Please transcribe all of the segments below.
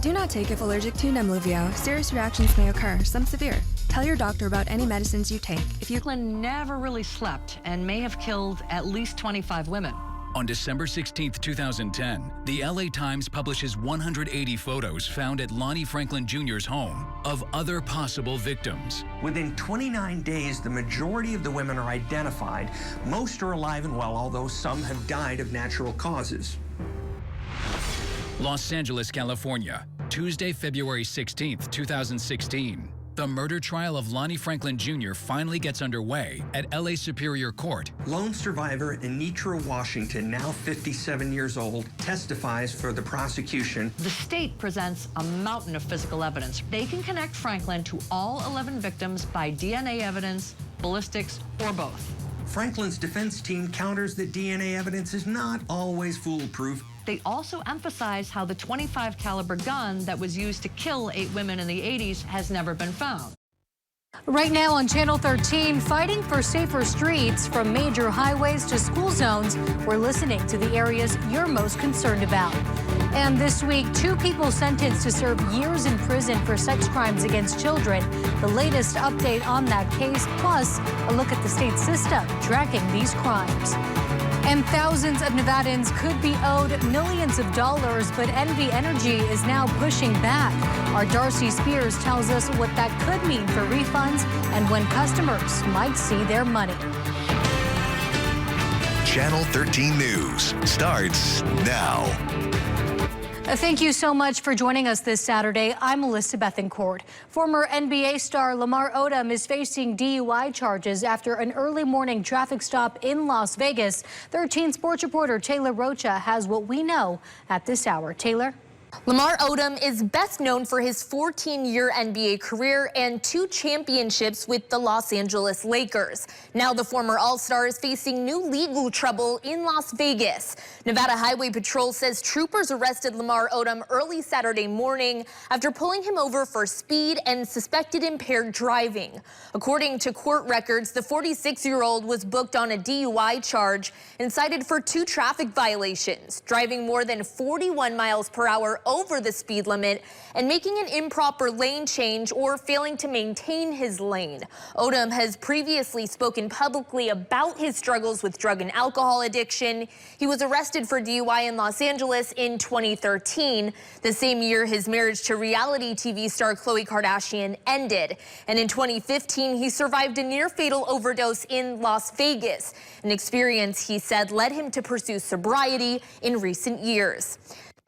Do not take if allergic to Nemluvio. Serious reactions may occur, some severe. Tell your doctor about any medicines you take. If you Franklin never really slept and may have killed at least 25 women. On December 16, 2010, the LA Times publishes 180 photos found at Lonnie Franklin Jr.'s home of other possible victims. Within 29 days, the majority of the women are identified. Most are alive and well, although some have died of natural causes. Los Angeles, California, Tuesday, February 16, 2016. The murder trial of Lonnie Franklin Jr. finally gets underway at LA Superior Court. Lone survivor Anitra Washington, now 57 years old, testifies for the prosecution. The state presents a mountain of physical evidence. They can connect Franklin to all 11 victims by DNA evidence, ballistics, or both. Franklin's defense team counters that DNA evidence is not always foolproof. They also emphasize how the .25 caliber gun that was used to kill 8 women in the 80s has never been found. Right now on Channel 13, fighting for safer streets from major highways to school zones, we're listening to the areas you're most concerned about. And this week, 2 people sentenced to serve years in prison for sex crimes against children. The latest update on that case, plus a look at the state system tracking these crimes. And thousands of Nevadans could be owed millions of dollars, but NV Energy is now pushing back. Our Darcy Spears tells us what that could mean for refunds and when customers might see their money. Channel 13 News starts now. Thank you so much for joining us this Saturday. I'm Alyssa Bethencourt. Former NBA star Lamar Odom is facing DUI charges after an early morning traffic stop in Las Vegas. 13 sports reporter Taylor Rocha has what we know at this hour. Taylor? Lamar Odom is best known for his 14-year NBA career and 2 championships with the Los Angeles Lakers. Now the former All-Star is facing new legal trouble in Las Vegas. Nevada Highway Patrol says troopers arrested Lamar Odom early Saturday morning after pulling him over for speed and suspected impaired driving. According to court records, the 46-year-old was booked on a DUI charge and cited for 2 traffic violations, driving more than 41 miles per hour over the speed limit and making an improper lane change or failing to maintain his lane. Odom has previously spoken publicly about his struggles with drug and alcohol addiction. He was arrested for DUI in Los Angeles in 2013, the same year his marriage to reality TV star Khloe Kardashian ended. And in 2015, he survived a near-fatal overdose in Las Vegas, an experience he said led him to pursue sobriety in recent years.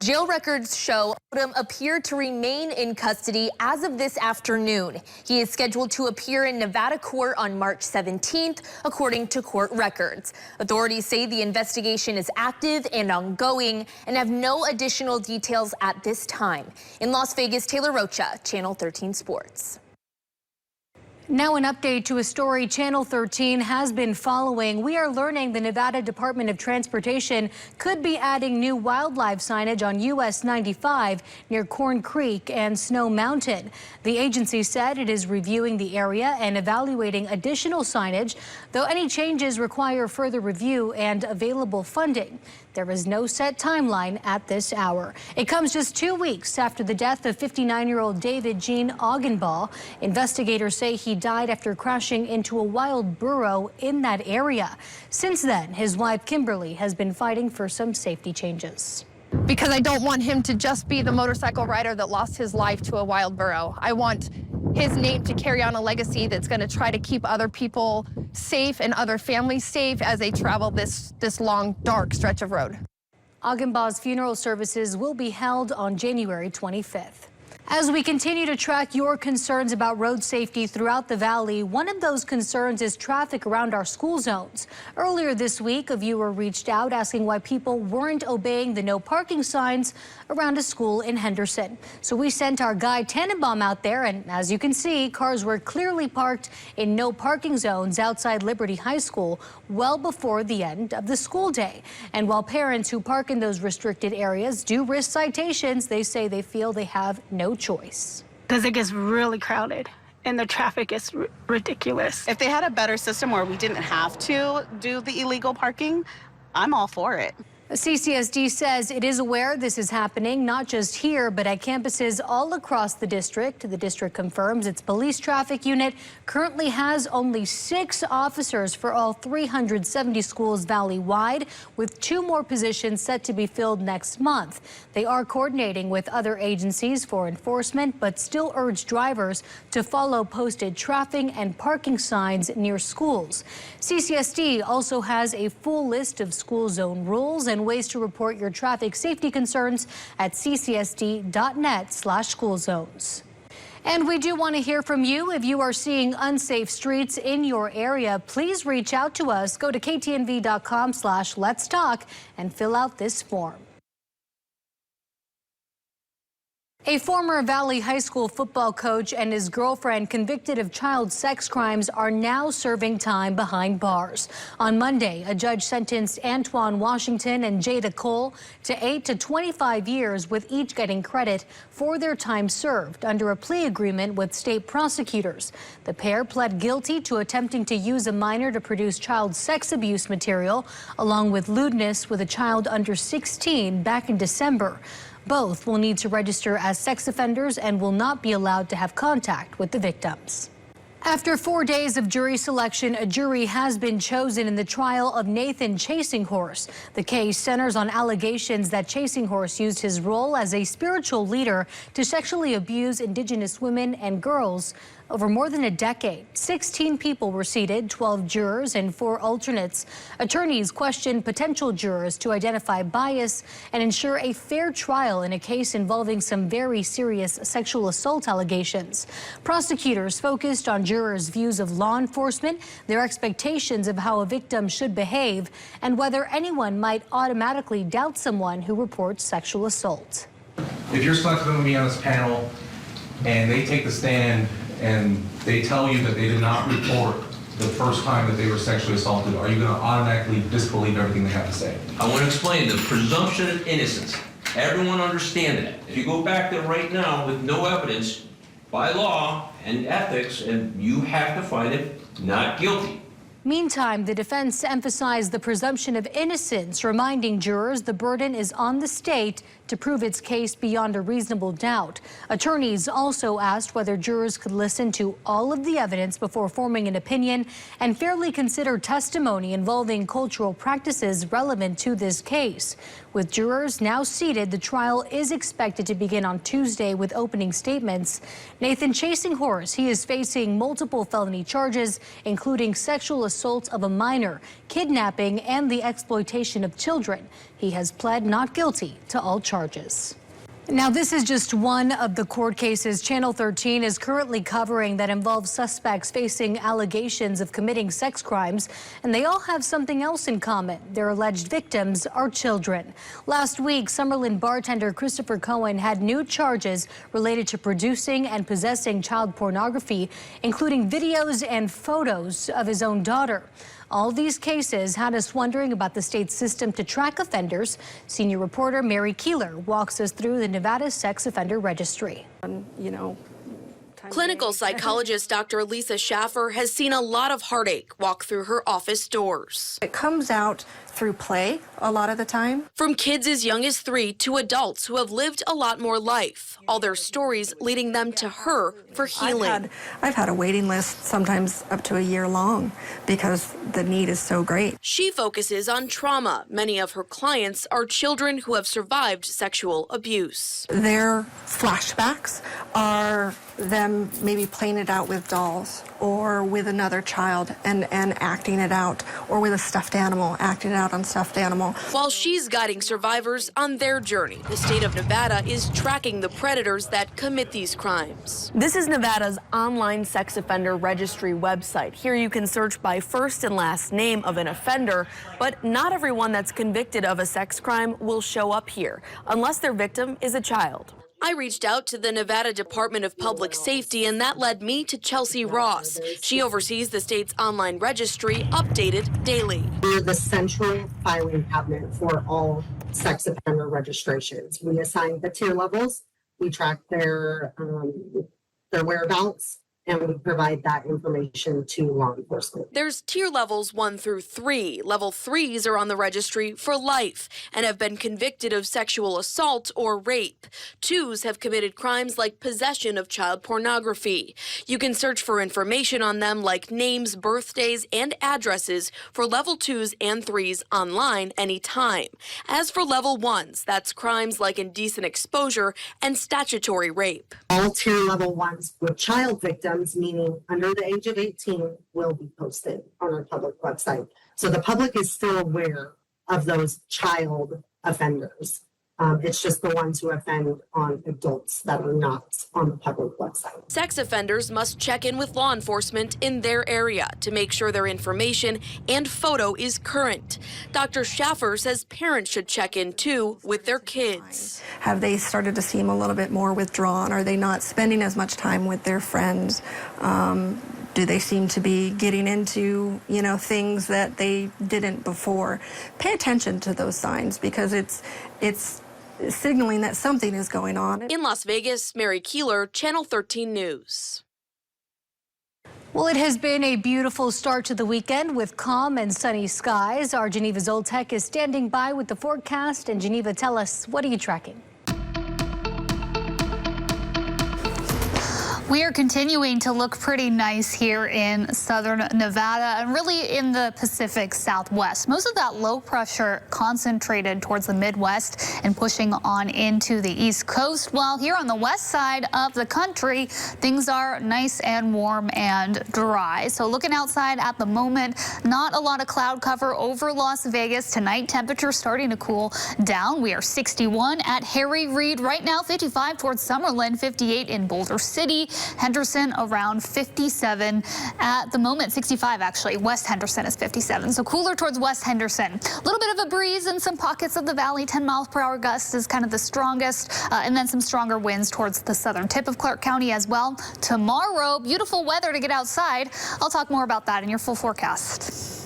Jail records show Odom appeared to remain in custody as of this afternoon. He is scheduled to appear in Nevada court on March 17th, according to court records. Authorities say the investigation is active and ongoing and have no additional details at this time. In Las Vegas, Taylor Rocha, Channel 13 Sports. Now an update to a story Channel 13 has been following. We are learning the Nevada Department of Transportation could be adding new wildlife signage on US 95 near Corn Creek and Snow Mountain. The agency said it is reviewing the area and evaluating additional signage, though any changes require further review and available funding. There is no set timeline at this hour. It comes just 2 weeks after the death of 59-year-old David Jean Augenbaugh. Investigators say he died after crashing into a wild burro in that area. Since then, his wife Kimberly has been fighting for some safety changes. Because I don't want him to just be the motorcycle rider that lost his life to a wild burro. I want his name to carry on a legacy that's going to try to keep other people safe and other families safe as they travel this long, dark stretch of road. Augenbaugh's funeral services will be held on January 25th. As we continue to track your concerns about road safety throughout the valley, one of those concerns is traffic around our school zones. Earlier this week, a viewer reached out asking why people weren't obeying the no parking signs around a school in Henderson. So we sent our Guy Tannenbaum out there, and as you can see, cars were clearly parked in no parking zones outside Liberty High School well before the end of the school day. And while parents who park in those restricted areas do risk citations, they say they feel they have no choice. Because it gets really crowded and the traffic is ridiculous. If they had a better system where we didn't have to do the illegal parking, I'm all for it. CCSD says it is aware this is happening, not just here, but at campuses all across the district. The district confirms its police traffic unit currently has only 6 officers for all 370 schools valley-wide, with 2 more positions set to be filled next month. They are coordinating with other agencies for enforcement, but still urge drivers to follow posted traffic and parking signs near schools. CCSD also has a full list of school zone rules and ways to report your traffic safety concerns at ccsd.net/school zones. And we do want to hear from you. If you are seeing unsafe streets in your area, please reach out to us. Go to ktnv.com/let's talk and fill out this form. A former Valley High School football coach and his girlfriend convicted of child sex crimes are now serving time behind bars. On Monday, a judge sentenced Antoine Washington and Jada Cole to 8 to 25 years, with each getting credit for their time served under a plea agreement with state prosecutors. The pair pled guilty to attempting to use a minor to produce child sex abuse material, along with lewdness with a child under 16 back in December. Both will need to register as sex offenders and will not be allowed to have contact with the victims. After 4 days of jury selection, a jury has been chosen in the trial of Nathan Chasinghorse. The case centers on allegations that Chasinghorse used his role as a spiritual leader to sexually abuse Indigenous women and girls over more than a decade. 16 people were seated, 12 jurors and 4 alternates. Attorneys questioned potential jurors to identify bias and ensure a fair trial in a case involving some very serious sexual assault allegations. Prosecutors focused on jurors' views of law enforcement, their expectations of how a victim should behave, and whether anyone might automatically doubt someone who reports sexual assault. If you're selected to be on this panel and they take the stand and they tell you that they did not report the first time that they were sexually assaulted, are you going to automatically disbelieve everything they have to say? I want to explain the presumption of innocence. Everyone understand that. If you go back there right now with no evidence, by law and ethics, and you have to find it not guilty. Meantime, the defense emphasized the presumption of innocence, reminding jurors the burden is on the state to prove its case beyond a reasonable doubt. Attorneys also asked whether jurors could listen to all of the evidence before forming an opinion and fairly consider testimony involving cultural practices relevant to this case. With jurors now seated, the trial is expected to begin on Tuesday with opening statements. Nathan Chasinghorse, he is facing multiple felony charges, including sexual assault of a minor, kidnapping, and the exploitation of children. He has pled not guilty to all charges. Now, this is just one of the court cases Channel 13 is currently covering that involves suspects facing allegations of committing sex crimes, and they all have something else in common. Their alleged victims are children. Last week, Summerlin bartender Christopher Cohen had new charges related to producing and possessing child pornography, including videos and photos of his own daughter. All these cases had us wondering about the state's system to track offenders. Senior reporter Mary Keeler walks us through the Nevada Sex Offender Registry. Clinical psychologist Dr. Alyssa Schaffer has seen a lot of heartache walk through her office doors. It comes out through play a lot of the time. From kids as young as 3 to adults who have lived a lot more life, all their stories leading them to her for healing. I've had a waiting list, sometimes up to a year long, because the need is so great. She focuses on trauma. Many of her clients are children who have survived sexual abuse. Their flashbacks are them maybe playing it out with dolls or with another child and acting it out, or with a stuffed animal, acting it out on stuffed animal. While she's guiding survivors on their journey, the state of Nevada is tracking the predators that commit these crimes. This is Nevada's online sex offender registry website. Here you can search by first and last name of an offender, but not everyone that's convicted of a sex crime will show up here unless their victim is a child. I reached out to the Nevada Department of Public Safety, and that led me to Chelsea Ross. She oversees the state's online registry, updated daily. We're the central filing cabinet for all sex offender registrations. We assign the tier levels. We track their whereabouts. and we provide that information to law enforcement. There's tier levels 1 through 3. Level 3s are on the registry for life and have been convicted of sexual assault or rape. 2s have committed crimes like possession of child pornography. You can search for information on them like names, birthdays, and addresses for level 2s and 3s online anytime. As for level 1s, that's crimes like indecent exposure and statutory rape. All tier level 1s with child victims, meaning under the age of 18, will be posted on our public website. So the public is still aware of those child offenders. It's just the ones who offend on adults that are not on the public website. Sex offenders must check in with law enforcement in their area to make sure their information and photo is current. Dr. Schaffer says parents should check in too with their kids. Have they started to seem a little bit more withdrawn? Are they not spending as much time with their friends? Do they seem to be getting into, things that they didn't before? Pay attention to those signs because it's signaling that something is going on. In Las Vegas, Mary Keeler, Channel 13 News. Well, it has been a beautiful start to the weekend with calm and sunny skies. Our Geneva Zoltek is standing by with the forecast. And Geneva, tell us, what are you tracking? We are continuing to look pretty nice here in southern Nevada and really in the Pacific Southwest. Most of that low pressure concentrated towards the Midwest and pushing on into the East Coast. While here on the west side of the country, things are nice and warm and dry. So looking outside at the moment, not a lot of cloud cover over Las Vegas. Tonight, temperatures starting to cool down. We are 61 at Harry Reid right now, 55 towards Summerlin, 58 in Boulder City. Henderson around 57 at the moment, 65 actually. West Henderson is 57, so cooler towards West Henderson. A little bit of a breeze in some pockets of the valley. 10 miles per hour gusts is kind of the strongest, and then some stronger winds towards the southern tip of Clark County as well. Tomorrow, beautiful weather to get outside. I'll talk more about that in your full forecast.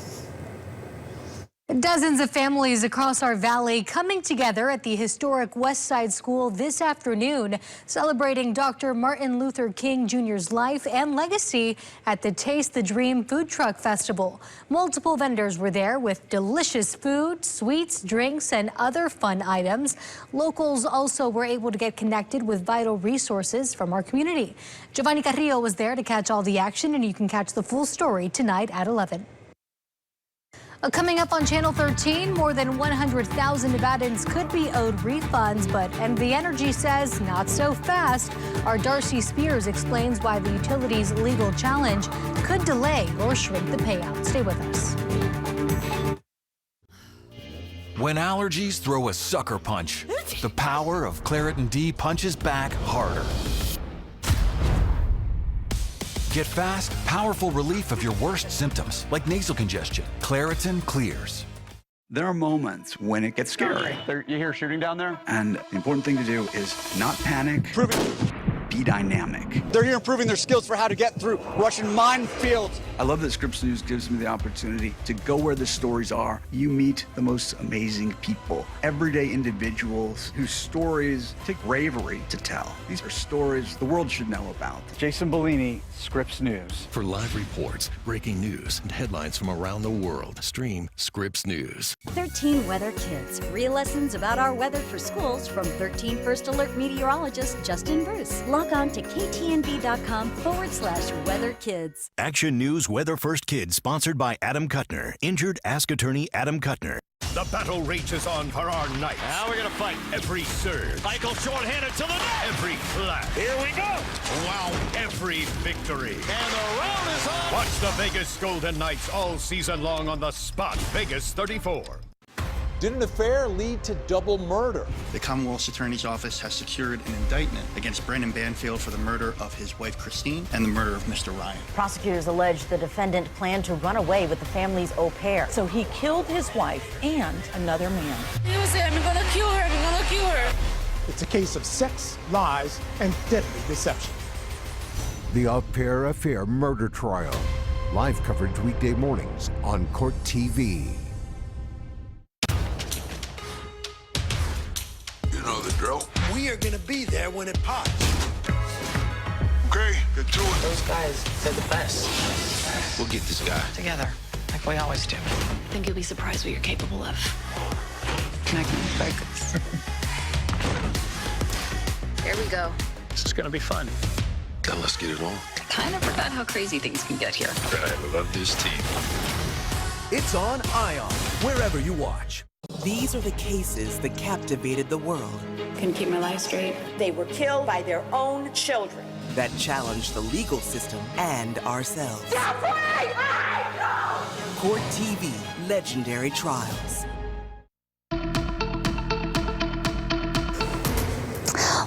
Dozens of families across our valley coming together at the historic West Side School this afternoon, celebrating Dr. Martin Luther King Jr.'s life and legacy at the Taste the Dream Food Truck Festival. Multiple vendors were there with delicious food, sweets, drinks, and other fun items. Locals also were able to get connected with vital resources from our community. Giovanni Carrillo was there to catch all the action, and you can catch the full story tonight at 11. Coming up on Channel 13, more than 100,000 Nevadans could be owed refunds, but NV Energy says not so fast. Our Darcy Spears explains why the utility's legal challenge could delay or shrink the payout. Stay with us. When allergies throw a sucker punch, the power of Claritin D punches back harder. Get fast, powerful relief of your worst symptoms, like nasal congestion. Claritin clears. There are moments when it gets scary. You hear shooting down there? And the important thing to do is not panic. Be dynamic. They're here improving their skills for how to get through Russian minefields. I love that Scripps News gives me the opportunity to go where the stories are. You meet the most amazing people, everyday individuals whose stories take bravery to tell. These are stories the world should know about. Jason Bellini, Scripps News. For live reports, breaking news, and headlines from around the world, stream Scripps News. 13 Weather Kids. Real lessons about our weather for schools from 13 First Alert meteorologist Justin Bruce. Log on to ktnv.com/Weather Kids. Action News Weather First Kids, sponsored by Adam Kuttner. Injured? Ask attorney Adam Kuttner. The battle rages on for our Knights. Now we're going to fight. Every surge. Michael shorthanded to the net. Every flash. Here we go. Wow. Every victory. And the round is on. Watch the Vegas Golden Knights all season long on the spot. Vegas 34. Did an affair lead to double murder? The Commonwealth's Attorney's Office has secured an indictment against Brendan Banfield for the murder of his wife, Christine, and the murder of Mr. Ryan. Prosecutors allege the defendant planned to run away with the family's au pair. So he killed his wife and another man. He was saying, I'm gonna kill her, I'm gonna kill her. It's a case of sex, lies, and deadly deception. The Au Pair Affair murder trial. Live coverage weekday mornings on Court TV. You know the drill. We are going to be there when it pops. Okay, get to it. Those guys, they're the best. We'll get this guy. Together, like we always do. I think you'll be surprised what you're capable of. Connecting focus. Here we go. This is gonna be fun. Then let's get it on. Kind of forgot how crazy things can get here. I love this team. It's on ION, wherever you watch. These are the cases that captivated the world. Couldn't keep my life straight. They were killed by their own children. That challenged the legal system and ourselves. Court TV, Legendary Trials.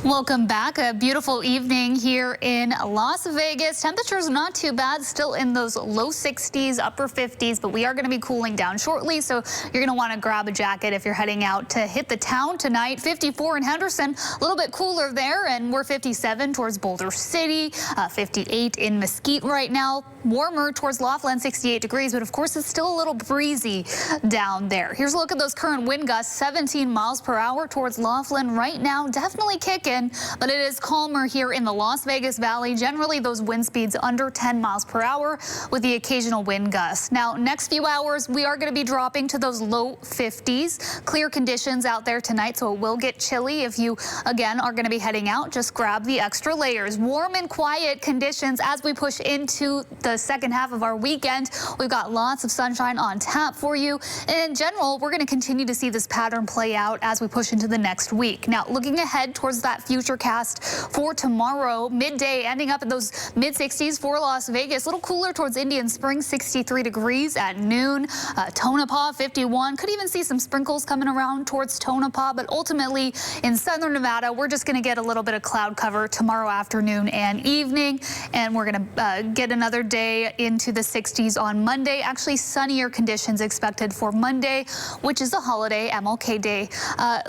Welcome back. A beautiful evening here in Las Vegas. Temperatures not too bad, still in those low 60s, upper 50s, but we are going to be cooling down shortly, so you're going to want to grab a jacket if you're heading out to hit the town tonight. 54 in Henderson, a little bit cooler there, and we're 57 towards Boulder City, 58 in Mesquite right now. Warmer towards Laughlin, 68 degrees, but of course it's still a little breezy down there. Here's a look at those current wind gusts, 17 miles per hour towards Laughlin right now. Definitely kicking, but it is calmer here in the Las Vegas Valley. Generally, those wind speeds under 10 miles per hour with the occasional wind gusts. Now, next few hours, we are going to be dropping to those low 50s. Clear conditions out there tonight, so it will get chilly. If you, again, are going to be heading out, just grab the extra layers. Warm and quiet conditions as we push into the second half of our weekend. We've got lots of sunshine on tap for you. And in general, we're going to continue to see this pattern play out as we push into the next week. Now, looking ahead towards that future cast for tomorrow, midday ending up in those mid 60s for Las Vegas. A little cooler towards Indian Springs, 63 degrees at noon. Tonopah, 51. Could even see some sprinkles coming around towards Tonopah, but ultimately in southern Nevada, we're just going to get a little bit of cloud cover tomorrow afternoon and evening, and we're going to get another day into the 60s on Monday. Actually, sunnier conditions expected for Monday, which is a holiday, MLK Day.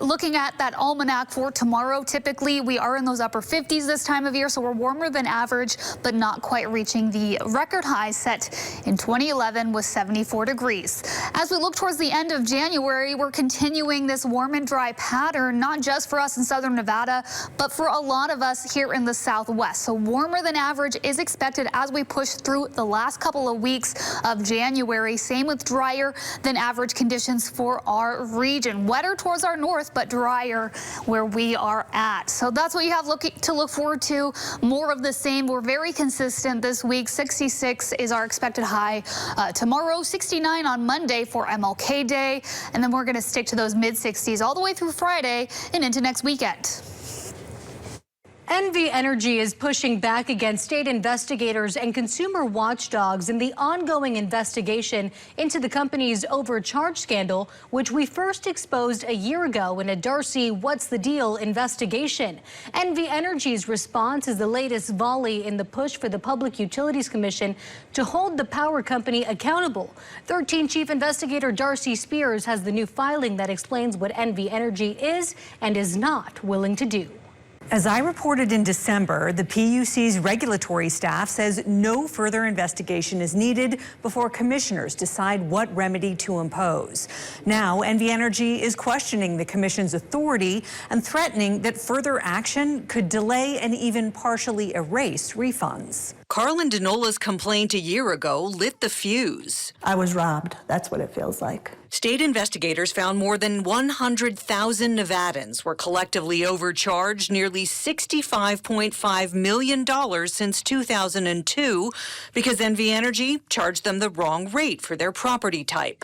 Looking at that almanac for tomorrow, typically we are in those upper 50s this time of year, so we're warmer than average, but not quite reaching the record high set in 2011 with 74 degrees. As we look towards the end of January, we're continuing this warm and dry pattern, not just for us in southern Nevada, but for a lot of us here in the Southwest. So warmer than average is expected as we push through the last couple of weeks of January. Same with drier than average conditions for our region. Wetter towards our north, but drier where we are at. So that's what you have to look forward to. More of the same. We're very consistent this week. 66 is our expected high tomorrow, 69 on Monday for MLK Day, and then we're going to stick to those mid 60s all the way through Friday and into next weekend. NV Energy is pushing back against state investigators and consumer watchdogs in the ongoing investigation into the company's overcharge scandal, which we first exposed a year ago in a Darcy What's the Deal investigation. NV Energy's response is the latest volley in the push for the Public Utilities Commission to hold the power company accountable. 13 Chief Investigator Darcy Spears has the new filing that explains what NV Energy is and is not willing to do. As I reported in December, the PUC's regulatory staff says no further investigation is needed before commissioners decide what remedy to impose. Now, NV Energy is questioning the commission's authority and threatening that further action could delay and even partially erase refunds. Carlin Denola's complaint a year ago lit the fuse. I was robbed. That's what it feels like. State investigators found more than 100,000 Nevadans were collectively overcharged nearly $65.5 million since 2002 because NV Energy charged them the wrong rate for their property type.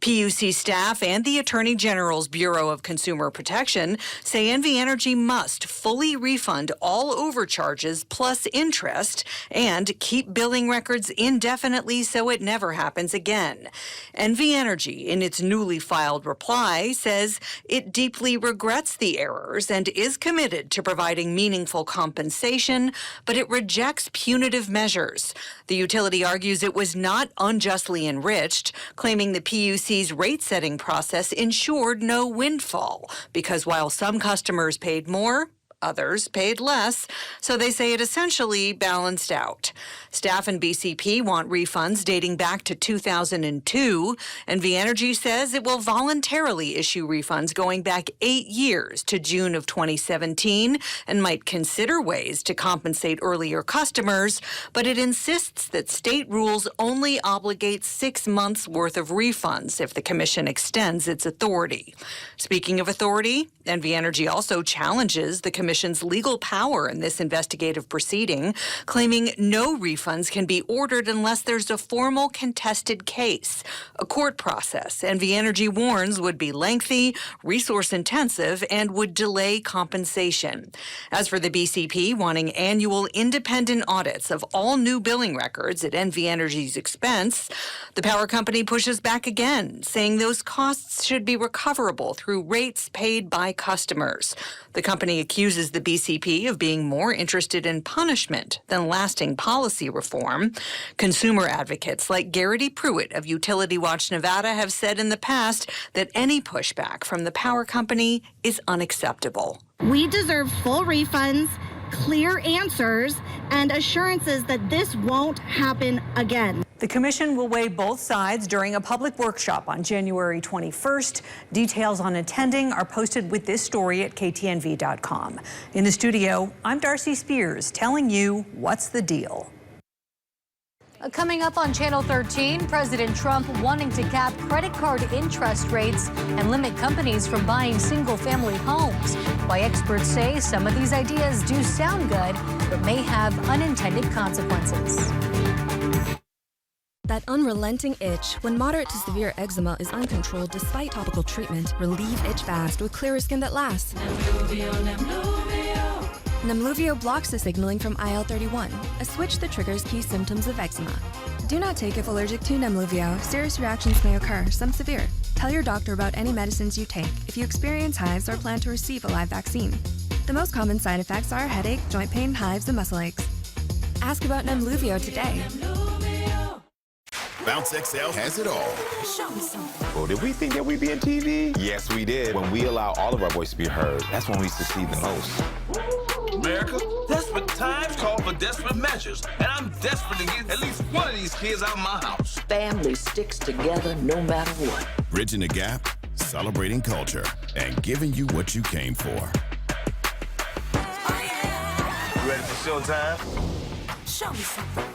PUC staff and the Attorney General's Bureau of Consumer Protection say NV Energy must fully refund all overcharges plus interest and keep billing records indefinitely so it never happens again. NV Energy, in its newly filed reply, says it deeply regrets the errors and is committed to providing meaningful compensation, but it rejects punitive measures. The utility argues it was not unjustly enriched, claiming the PUC's rate-setting process ensured no windfall, because while some customers paid more, Others paid less, so they say it essentially balanced out. Staff in BCP want refunds dating back to 2002. NV Energy says it will voluntarily issue refunds going back 8 years to June of 2017 and might consider ways to compensate earlier customers, but it insists that state rules only obligate 6 months' worth of refunds if the commission extends its authority. Speaking of authority, NV Energy also challenges the commission's legal power in this investigative proceeding, claiming no refunds can be ordered unless there's a formal contested case. A court process, NV Energy warns, would be lengthy, resource-intensive, and would delay compensation. As for the BCP wanting annual independent audits of all new billing records at NV Energy's expense, the power company pushes back again, saying those costs should be recoverable through rates paid by customers. The company accuses the BCP of being more interested in punishment than lasting policy reform. Consumer advocates like Garrity Pruitt of Utility Watch Nevada have said in the past that any pushback from the power company is unacceptable. We deserve full refunds, clear answers, and assurances that this won't happen again. The commission will weigh both sides during a public workshop on January 21st. Details on attending are posted with this story at ktnv.com. In the studio, I'm Darcy Spears telling you what's the deal. Coming up on Channel 13, President Trump wanting to cap credit card interest rates and limit companies from buying single-family homes. Why experts say some of these ideas do sound good, but may have unintended consequences. That unrelenting itch when moderate to severe eczema is uncontrolled despite topical treatment. Relieve itch fast with clearer skin that lasts. Nemluvio blocks the signaling from IL-31, a switch that triggers key symptoms of eczema. Do not take if allergic to Nemluvio. Serious reactions may occur, some severe. Tell your doctor about any medicines you take if you experience hives or plan to receive a live vaccine. The most common side effects are headache, joint pain, hives, and muscle aches. Ask about Nemluvio today. Bounce XL has it all. Show me something. Well, did we think that we'd be in TV? Yes, we did. When we allow all of our voice to be heard, that's when we succeed the most. America, desperate times call for desperate measures, and I'm desperate to get at least one of these kids out of my house. Family sticks together no matter what. Bridging the gap, celebrating culture, and giving you what you came for. You ready for showtime? Show me something.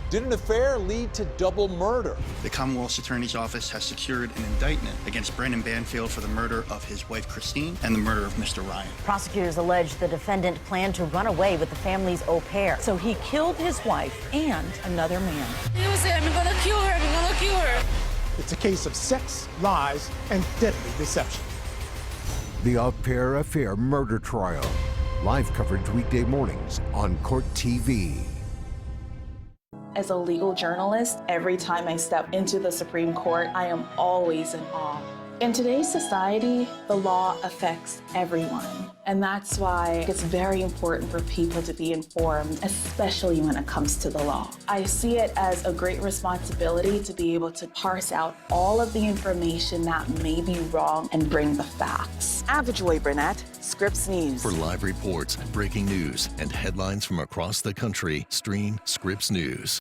Did an affair lead to double murder? The Commonwealth's Attorney's Office has secured an indictment against Brandon Banfield for the murder of his wife, Christine, and the murder of Mr. Ryan. Prosecutors allege the defendant planned to run away with the family's au pair. So he killed his wife and another man. He was saying, I'm gonna kill her, I'm gonna kill her. It's a case of sex, lies, and deadly deception. The Au Pair Affair murder trial. Live coverage weekday mornings on Court TV. As a legal journalist, every time I step into the Supreme Court, I am always in awe. In today's society, the law affects everyone. And that's why it's very important for people to be informed, especially when it comes to the law. I see it as a great responsibility to be able to parse out all of the information that may be wrong and bring the facts. Avajoy Burnett, Scripps News. For live reports, breaking news, and headlines from across the country, stream Scripps News.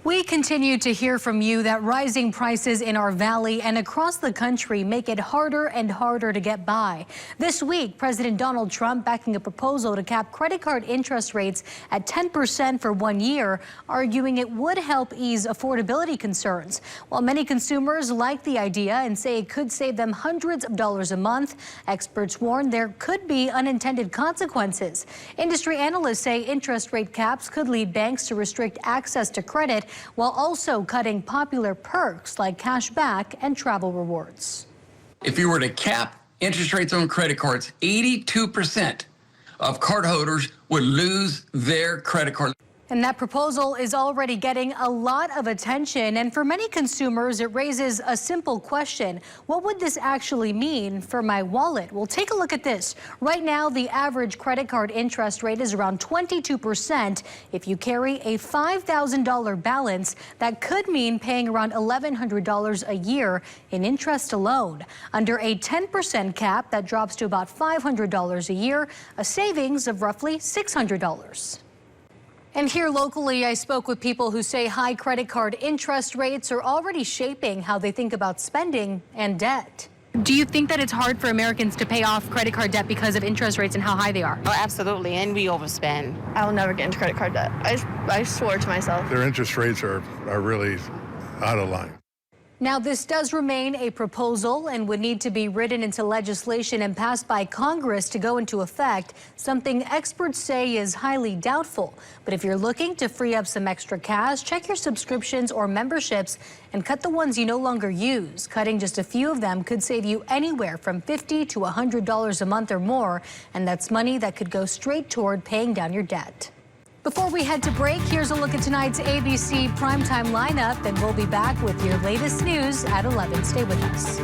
We continue to hear from you that rising prices in our valley and across the country make it harder and harder to get by. This week, President Donald Trump backing a proposal to cap credit card interest rates at 10% for 1 year, arguing it would help ease affordability concerns. While many consumers like the idea and say it could save them hundreds of dollars a month, experts warn there could be unintended consequences. Industry analysts say interest rate caps could lead banks to restrict access to credit, while also cutting popular perks like cash back and travel rewards. If you were to cap interest rates on credit cards, 82% of cardholders would lose their credit card. And that proposal is already getting a lot of attention. And for many consumers, it raises a simple question. What would this actually mean for my wallet? Well, take a look at this. Right now, the average credit card interest rate is around 22%. If you carry a $5,000 balance, that could mean paying around $1,100 a year in interest alone. Under a 10% cap, that drops to about $500 a year, a savings of roughly $600. And here locally, I spoke with people who say high credit card interest rates are already shaping how they think about spending and debt. Do you think that it's hard for Americans to pay off credit card debt because of interest rates and how high they are? Oh, absolutely, and we overspend. I'll never get into credit card debt. I swore to myself. Their interest rates are really out of line. Now, this does remain a proposal and would need to be written into legislation and passed by Congress to go into effect, something experts say is highly doubtful. But if you're looking to free up some extra cash, check your subscriptions or memberships and cut the ones you no longer use. Cutting just a few of them could save you anywhere from $50 to $100 a month or more, and that's money that could go straight toward paying down your debt. Before we head to break, here's a look at tonight's ABC primetime lineup, and we'll be back with your latest news at 11. Stay with us.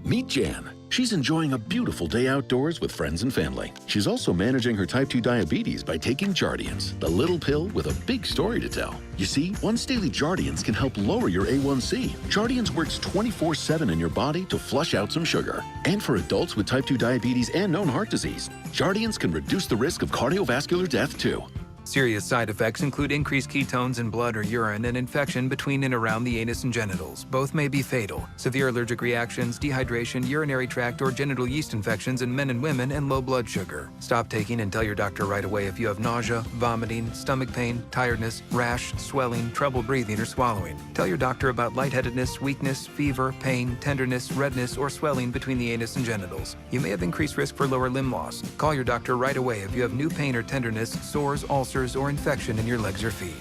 Meet Jan. She's enjoying a beautiful day outdoors with friends and family. She's also managing her type 2 diabetes by taking Jardiance, the little pill with a big story to tell. You see, once daily Jardiance can help lower your A1C. Jardiance works 24/7 in your body to flush out some sugar. And for adults with type 2 diabetes and known heart disease, Jardiance can reduce the risk of cardiovascular death too. Serious side effects include increased ketones in blood or urine and infection between and around the anus and genitals. Both may be fatal. Severe allergic reactions, dehydration, urinary tract or genital yeast infections in men and women, and low blood sugar. Stop taking and tell your doctor right away if you have nausea, vomiting, stomach pain, tiredness, rash, swelling, trouble breathing or swallowing. Tell your doctor about lightheadedness, weakness, fever, pain, tenderness, redness, or swelling between the anus and genitals. You may have increased risk for lower limb loss. Call your doctor right away if you have new pain or tenderness, sores, ulcers, or infection in your legs or feet.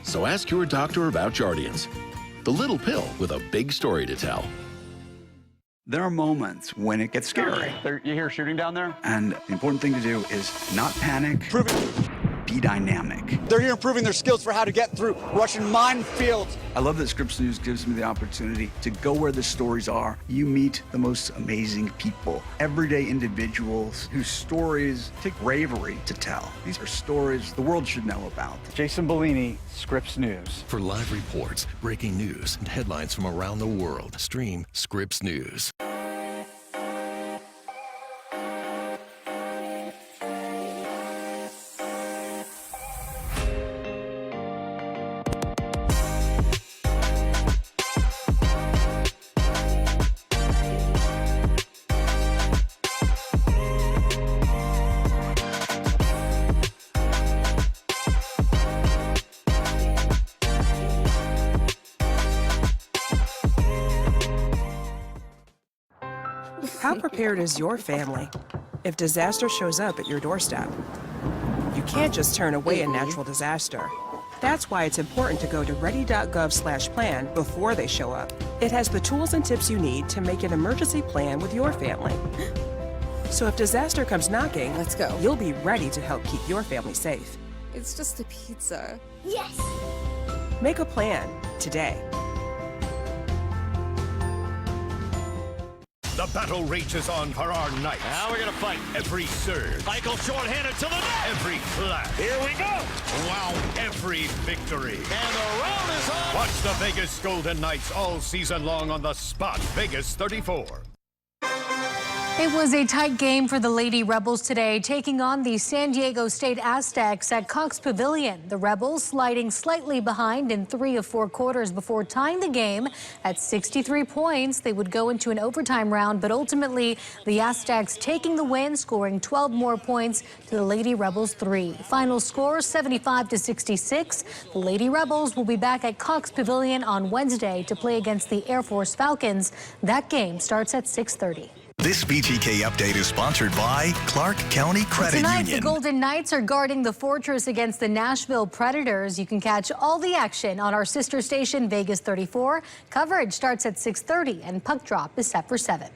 So ask your doctor about Jardiance, the little pill with a big story to tell. There are moments when it gets scary. You hear shooting down there? And the important thing to do is not panic. Be dynamic. They're here improving their skills for how to get through Russian minefields. I love that Scripps News gives me the opportunity to go where the stories are. You meet the most amazing people, everyday individuals whose stories take bravery to tell. These are stories the world should know about. Jason Bellini, Scripps News. For live reports, breaking news, and headlines from around the world, stream Scripps News. How prepared is your family if disaster shows up at your doorstep? You can't just turn away a natural disaster. That's why it's important to go to ready.gov/plan before they show up. It has the tools and tips you need to make an emergency plan with your family. So if disaster comes knocking, let's go. You'll be ready to help keep your family safe. It's just a pizza. Yes! Make a plan today. The battle rages on for our knights. Now we're gonna fight. Every surge. Michael shorthanded to the net. Every flash. Here we go. Wow, every victory. And the round is on. Watch the Vegas Golden Knights all season long on the spot. Vegas 34. It was a tight game for the Lady Rebels today, taking on the San Diego State Aztecs at Cox Pavilion. The Rebels sliding slightly behind in 3 of 4 quarters before tying the game at 63 points. They would go into an overtime round, but ultimately the Aztecs taking the win, scoring 12 more points to the Lady Rebels 3. Final score 75-66. The Lady Rebels will be back at Cox Pavilion on Wednesday to play against the Air Force Falcons. That game starts at 6:30. This VGK update is sponsored by Clark County Credit Tonight, Union. the Golden Knights are guarding the Fortress against the Nashville Predators. You can catch all the action on our sister station, Vegas 34. Coverage starts at 6:30 and puck drop is set for 7.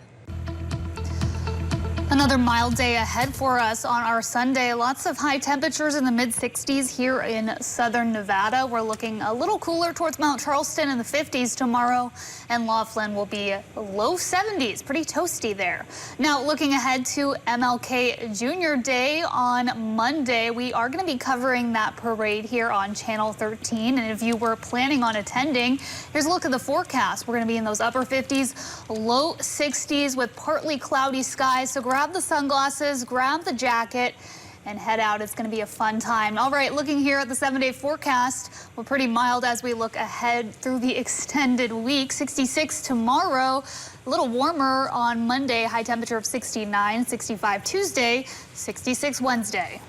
Another mild day ahead for us on our Sunday. Lots of high temperatures in the mid-60s here in southern Nevada. We're looking a little cooler towards Mount Charleston in the 50s tomorrow, and Laughlin will be low 70s. Pretty toasty there. Now, looking ahead to MLK Jr. Day on Monday, we are going to be covering that parade here on Channel 13. And if you were planning on attending, here's a look at the forecast. We're going to be in those upper 50s, low 60s with partly cloudy skies. So grab the sunglasses, grab the jacket, and head out. It's going to be a fun time. All right, looking here at the 7-day forecast, we're pretty mild as we look ahead through the extended week. 66 tomorrow, a little warmer on Monday, high temperature of 69, 65 Tuesday, 66 Wednesday.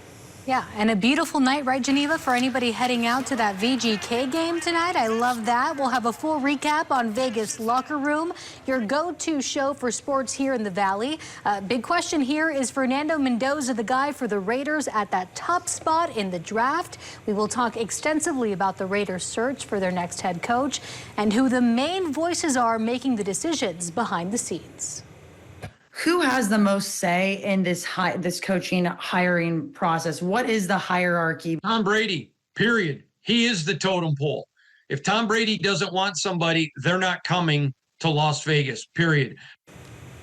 Yeah, and a beautiful night, right, Geneva, for anybody heading out to that VGK game tonight. I love that. We'll have a full recap on Vegas Locker Room, your go-to show for sports here in the Valley. Big question here, is Fernando Mendoza the guy for the Raiders at that top spot in the draft? We will talk extensively about the Raiders' search for their next head coach and who the main voices are making the decisions behind the scenes. Who has the most say in this coaching hiring process? What is the hierarchy? Tom Brady, period. He is the totem pole. If Tom Brady doesn't want somebody, they're not coming to Las Vegas, period.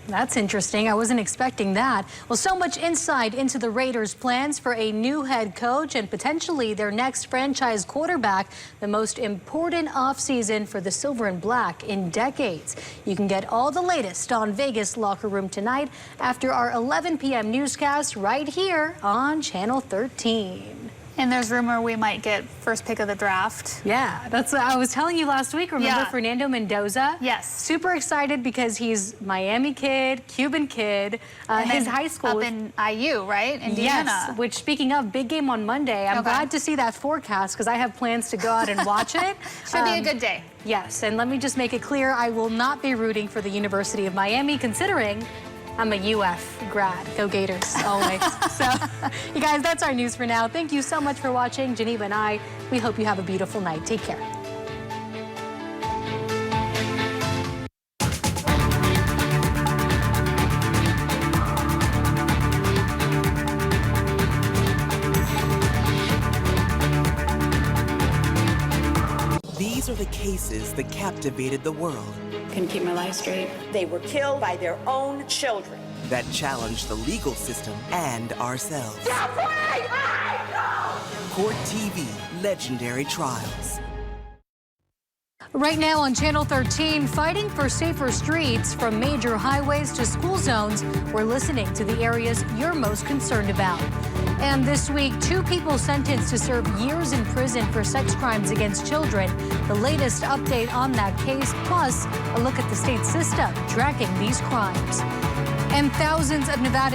That's interesting. I wasn't expecting that. Well, so much insight into the Raiders' plans for a new head coach and potentially their next franchise quarterback, the most important offseason for the Silver and Black in decades. You can get all the latest on Vegas Locker Room tonight after our 11 p.m. newscast right here on Channel 13. And there's rumor we might get first pick of the draft. Yeah, that's what I was telling you last week. Remember Fernando Mendoza? Yes. Super excited because he's Miami kid, Cuban kid. His high school up in IU, right? Indiana. Yes. Which, speaking of, big game on Monday. I'm glad to see that forecast because I have plans to go out and watch it. Should be a good day. Yes, and let me just make it clear, I will not be rooting for the University of Miami, considering I'm a UF grad. Go Gators, always. So, you guys, that's our news for now. Thank you so much for watching. Geneva and I, we hope you have a beautiful night. Take care. These are the cases that captivated the world. Couldn't keep my life straight. They were killed by their own children. That challenged the legal system and ourselves. Court TV, Legendary Trials. Right now on Channel 13, fighting for safer streets from major highways to school zones, we're listening to the areas you're most concerned about. And this week, 2 people sentenced to serve years in prison for sex crimes against children. The latest update on that case, plus a look at the state system tracking these crimes. And thousands of Nevadans